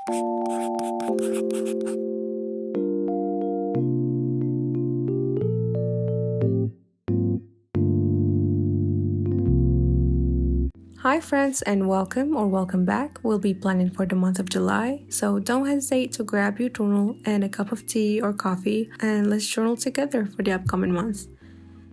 Hi friends and welcome back. We'll be planning for the month of July, so don't hesitate to grab your journal and a cup of tea or coffee and let's journal together for the upcoming months.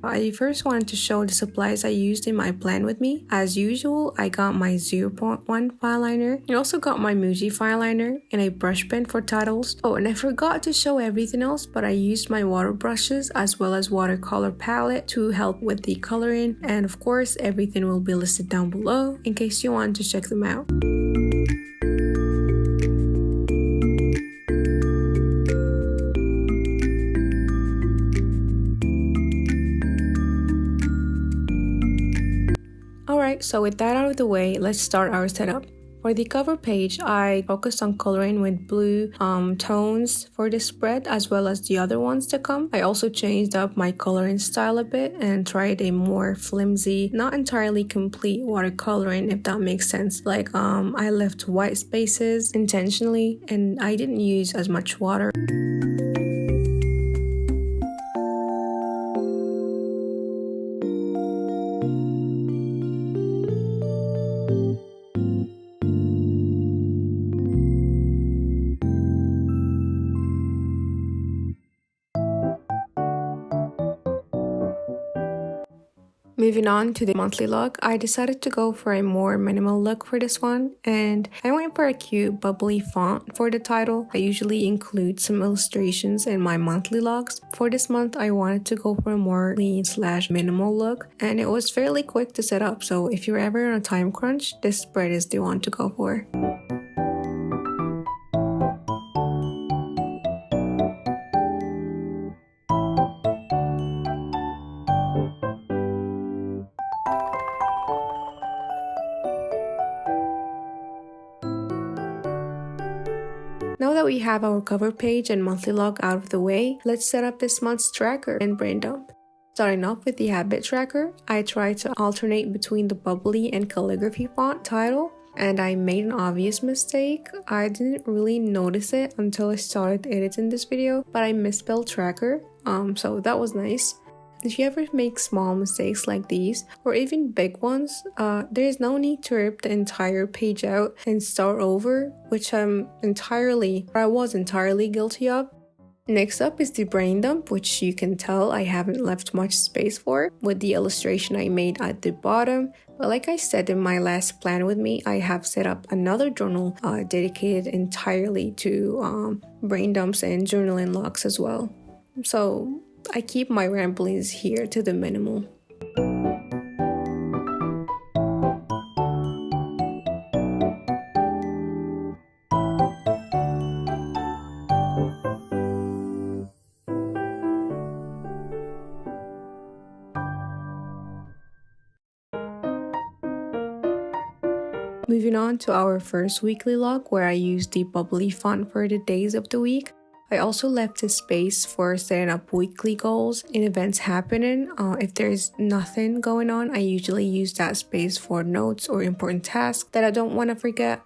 I first wanted to show the supplies I used in my plan with me. As usual, I got my 0.1 Fineliner. I also got my Muji Fineliner and a brush pen for titles. Oh, and I forgot to show everything else, but I used my water brushes as well as watercolor palette to help with the coloring. And of course, everything will be listed down below in case you want to check them out. Alright, so with that out of the way, let's start our setup. For the cover page, I focused on coloring with blue tones for this spread as well as the other ones to come. I also changed up my coloring style a bit and tried a more flimsy, not entirely complete watercoloring, if that makes sense. Like I left white spaces intentionally and I didn't use as much water. Moving on to the monthly look, I decided to go for a more minimal look for this one, and I went for a cute bubbly font for the title. I usually include some illustrations in my monthly logs. For this month, I wanted to go for a more clean/minimal look, and it was fairly quick to set up, so if you're ever on a time crunch, this spread is the one to go for. Now that we have our cover page and monthly log out of the way, let's set up this month's tracker and brain dump. Starting off with the habit tracker, I tried to alternate between the bubbly and calligraphy font title, and I made an obvious mistake. I didn't really notice it until I started editing this video, but I misspelled tracker, so that was nice. If you ever make small mistakes like these, or even big ones, there's no need to rip the entire page out and start over, which I was entirely guilty of. Next up is the brain dump, which you can tell I haven't left much space for with the illustration I made at the bottom. But like I said in my last plan with me, I have set up another journal dedicated entirely to brain dumps and journaling logs as well. So I keep my ramblings here to the minimal. Moving on to our first weekly log, where I used the bubbly font for the days of the week. I also left a space for setting up weekly goals in events happening. If there's nothing going on, I usually use that space for notes or important tasks that I don't want to forget.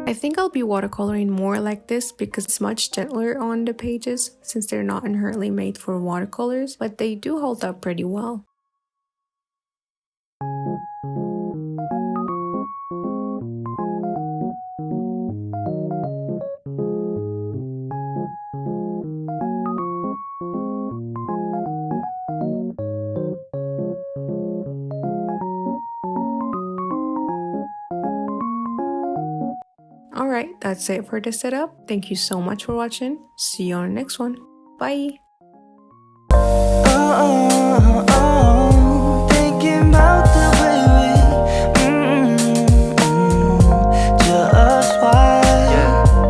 I think I'll be watercoloring more like this because it's much gentler on the pages since they're not inherently made for watercolors, but they do hold up pretty well. Alright, that's it for the setup. Thank you so much for watching. See you on the next one. Bye!